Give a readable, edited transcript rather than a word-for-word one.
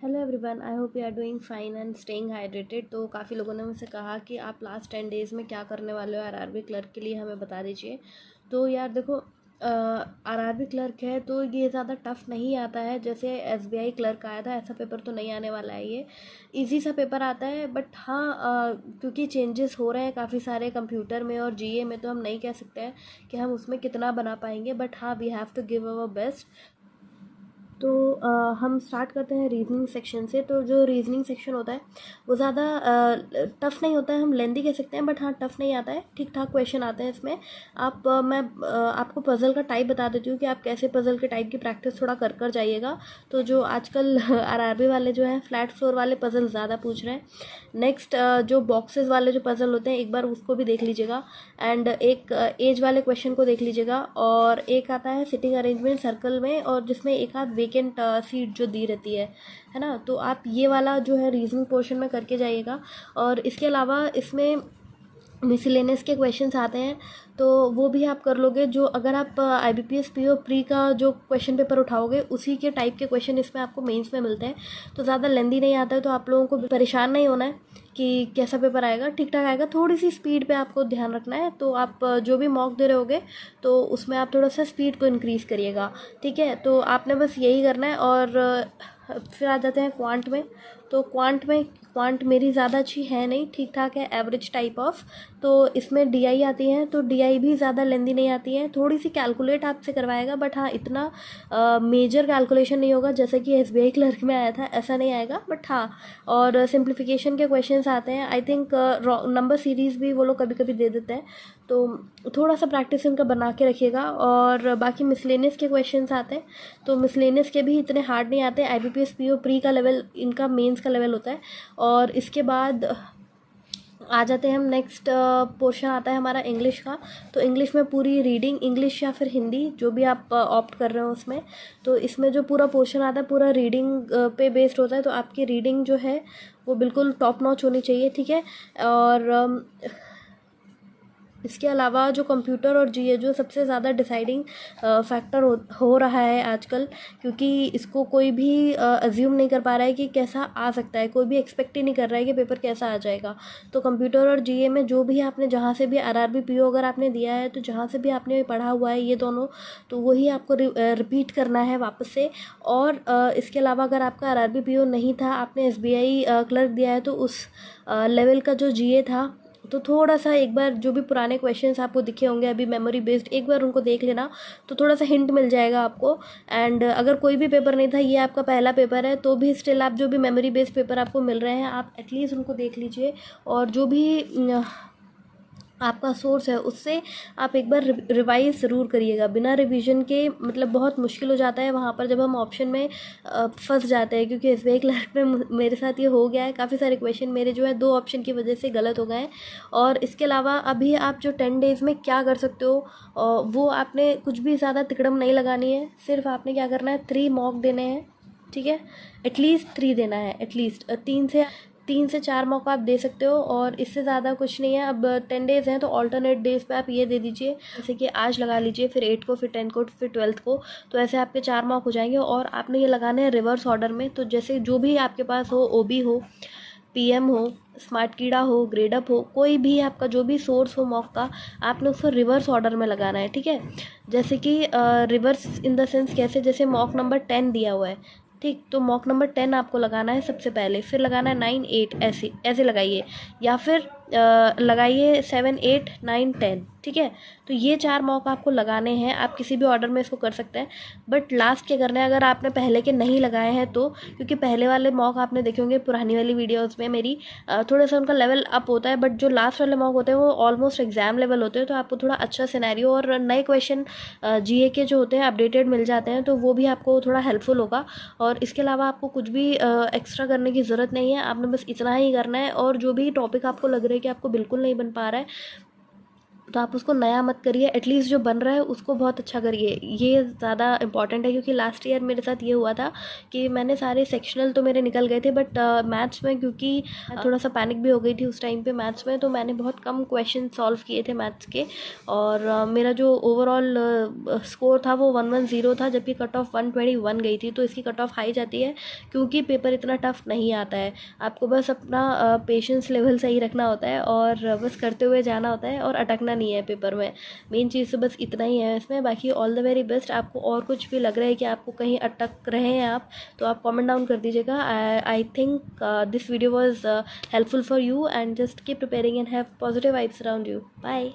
Hello everyone, I hope you are doing fine and staying hydrated. तो काफ़ी लोगों ने मुझसे कहा कि आप लास्ट 10 डेज़ में क्या करने वाले हो आरआरबी क्लर्क के लिए, हमें बता दीजिए। तो यार देखो, आरआरबी क्लर्क है तो ये ज़्यादा टफ नहीं आता है जैसे एसबीआई क्लर्क आया था, ऐसा पेपर तो नहीं आने वाला है। ये इजी सा पेपर आता है, बट हाँ क्योंकि चेंजेस हो रहे हैं काफ़ी सारे कंप्यूटर में और जीए में, तो हम नहीं कह सकते हैं कि हम उसमें कितना बना पाएंगे, बट हाँ we have to give our best. तो हम स्टार्ट करते हैं रीजनिंग सेक्शन से। तो जो रीजनिंग सेक्शन होता है वो ज़्यादा टफ़ नहीं होता है, हम लेंदी कह सकते हैं, बट हाँ टफ़ नहीं आता है, ठीक ठाक क्वेश्चन आते हैं इसमें। मैं आपको पज़ल का टाइप बता देती हूँ कि आप कैसे पज़ल के टाइप की प्रैक्टिस थोड़ा कर कर जाइएगा। तो जो आजकल आरआरबी वाले जो हैं फ्लैट फ्लोर वाले पज़ल ज़्यादा पूछ रहे हैं। नेक्स्ट जो बॉक्सेस वाले जो पज़ल होते हैं एक बार उसको भी देख लीजिएगा। एंड एक एज वाले क्वेश्चन को देख लीजिएगा। और एक आता है सिटिंग अरेंजमेंट सर्कल में, और जिसमें एक आध वेकेंट सीट जो दी रहती है ना। तो आप ये वाला जो है रीजनिंग पोर्शन में करके जाइएगा। और इसके अलावा इसमें मिसलेनियस के क्वेश्चंस आते हैं, तो वो भी आप कर लोगे। जो अगर आप IBPS PO प्री का जो क्वेश्चन पेपर उठाओगे उसी के टाइप के क्वेश्चन इसमें आपको मेंस में मिलते हैं। तो ज़्यादा लेंदी नहीं आता है, तो आप लोगों को भी परेशान नहीं होना है कि कैसा पेपर आएगा, ठीक ठाक आएगा। थोड़ी सी स्पीड पे आपको ध्यान रखना है। तो आप जो भी मॉक दे रहे होगे तो उसमें आप थोड़ा सा स्पीड को इंक्रीज़ करिएगा, ठीक है। तो आपने बस यही करना है। और फिर आ जाते हैं क्वांट में। तो क्वांट मेरी ज़्यादा अच्छी है नहीं, ठीक ठाक है, एवरेज टाइप ऑफ। तो इसमें डीआई आती है, तो डीआई भी ज़्यादा लेंदी नहीं आती है, थोड़ी सी कैलकुलेट आपसे करवाएगा, बट हाँ इतना मेजर कैलकुलेशन नहीं होगा जैसे कि एसबीआई क्लर्क में आया था, ऐसा नहीं आएगा, बट हाँ। और सिंप्लीफिकेशन के क्वेश्चंस आते हैं, आई थिंक नंबर सीरीज़ भी वो लोग कभी कभी दे देते हैं। तो थोड़ा सा प्रैक्टिस इनका बना के रखिएगा। और बाकी मिसलेनियस के क्वेश्चंस आते हैं, तो मिसलेनियस के भी इतने हार्ड नहीं आते। IBPS PO प्री का लेवल इनका मेंस का लेवल होता है। और इसके बाद आ जाते हैं हम नेक्स्ट पोर्शन आता है हमारा इंग्लिश का। तो इंग्लिश में पूरी रीडिंग, इंग्लिश या फिर हिंदी जो भी आप ऑप्ट कर रहे हो उसमें। तो इसमें जो पूरा पोर्शन आता है पूरा रीडिंग पे बेस्ड होता है, तो आपकी रीडिंग जो है वो बिल्कुल टॉप नॉच होनी चाहिए, ठीक है। और इसके अलावा जो कंप्यूटर और जीए जो सबसे ज़्यादा डिसाइडिंग फैक्टर हो रहा है आजकल, क्योंकि इसको कोई भी अज्यूम नहीं कर पा रहा है कि कैसा आ सकता है, कोई भी एक्सपेक्ट ही नहीं कर रहा है कि पेपर कैसा आ जाएगा। तो कंप्यूटर और जीए में जो भी आपने जहाँ से भी आरआरबी पीओ अगर आपने दिया है, तो जहाँ से भी आपने पढ़ा हुआ है ये दोनों, तो वही आपको रिपीट करना है वापस से। और इसके अलावा अगर आपका आरआरबी पीओ नहीं था, आपने एसबीआई क्लर्क दिया है, तो उस लेवल का जो जीए था, तो थोड़ा सा एक बार जो भी पुराने क्वेश्चंस आपको दिखे होंगे अभी मेमोरी बेस्ड, एक बार उनको देख लेना, तो थोड़ा सा हिंट मिल जाएगा आपको। एंड अगर कोई भी पेपर नहीं था, ये आपका पहला पेपर है, तो भी स्टिल आप जो भी मेमोरी बेस्ड पेपर आपको मिल रहे हैं आप एटलीस्ट उनको देख लीजिए। और जो भी आपका सोर्स है उससे आप एक बार रिवाइज ज़रूर करिएगा। बिना रिवीजन के मतलब बहुत मुश्किल हो जाता है वहाँ पर जब हम ऑप्शन में फंस जाते हैं, क्योंकि एसबीआई क्लर्क में मेरे साथ ये हो गया है। काफ़ी सारे क्वेश्चन मेरे जो है 2 ऑप्शन की वजह से गलत हो गए हैं। और इसके अलावा अभी आप जो 10 डेज़ में क्या कर सकते हो, वो आपने कुछ भी ज़्यादा तिकड़म नहीं लगानी है। सिर्फ आपने क्या करना है, 3 मॉक देने हैं, ठीक है। एटलीस्ट 3 देना है, एटलीस्ट 3 से 4 मौका आप दे सकते हो, और इससे ज़्यादा कुछ नहीं है। अब 10 डेज़ हैं तो ऑल्टरनेट डेज पे आप ये दे दीजिए, जैसे कि आज लगा लीजिए, फिर 8 को, फिर 10 को, फिर 12 को। तो ऐसे आपके 4 मॉक हो जाएंगे। और आपने ये लगाने हैं रिवर्स ऑर्डर में। तो जैसे जो भी आपके पास हो, ओबी हो, पीएम हो, स्मार्ट कीड़ा हो, ग्रेडअप हो, कोई भी आपका जो भी सोर्स हो मॉक का, आपने उसको रिवर्स ऑर्डर में लगाना है, ठीक है। जैसे कि रिवर्स इन द सेंस कैसे, जैसे मॉक नंबर 10 दिया हुआ है, ठीक, तो मॉक नंबर 10 आपको लगाना है सबसे पहले, फिर लगाना है 9 8, ऐसे ऐसे लगाइए, या फिर लगाइए 7 8 9 10, ठीक है। तो ये 4 मॉक आपको लगाने हैं, आप किसी भी ऑर्डर में इसको कर सकते हैं। बट लास्ट क्या करना है, अगर आपने पहले के नहीं लगाए हैं तो, क्योंकि पहले वाले मॉक आपने देखे होंगे पुरानी वाली वीडियोज़ में मेरी, थोड़ा सा उनका लेवल अप होता है, बट जो लास्ट वाले मॉक होते हैं वो ऑलमोस्ट एग्जाम लेवल होते हैं। तो आपको थोड़ा अच्छा सिनेरियो और नए क्वेश्चन जीए के जो होते हैं अपडेटेड मिल जाते हैं, तो वो भी आपको थोड़ा हेल्पफुल होगा। और इसके अलावा आपको कुछ भी एक्स्ट्रा करने की ज़रूरत नहीं है, आपने बस इतना ही करना है। और जो भी टॉपिक आपको लग रहा है कि आपको बिल्कुल नहीं बन पा रहा है, तो आप उसको नया मत करिए, एटलीस्ट जो बन रहा है उसको बहुत अच्छा करिए। ये ज़्यादा इंपॉर्टेंट है, क्योंकि लास्ट ईयर मेरे साथ ये हुआ था कि मैंने सारे सेक्शनल तो मेरे निकल गए थे, बट मैथ्स में क्योंकि मैं थोड़ा सा पैनिक भी हो गई थी उस टाइम पे मैथ्स में, तो मैंने बहुत कम क्वेश्चन सॉल्व किए थे मैथ्स के, और मेरा जो ओवरऑल स्कोर था वो 110 था, जबकि कट ऑफ 121 गई थी। तो इसकी कट ऑफ हाई जाती है क्योंकि पेपर इतना टफ नहीं आता है। आपको बस अपना पेशेंस लेवल सही रखना होता है और बस करते हुए जाना होता है और अटकना नहीं है पेपर में। मेन चीज़ तो बस इतना ही है इसमें। बाकी ऑल द वेरी बेस्ट। आपको और कुछ भी लग रहा है कि आपको कहीं अटक रहे हैं आप, तो आप कमेंट डाउन कर दीजिएगा। I think this video was helpful for you, and just keep preparing and have positive vibes around you. Bye.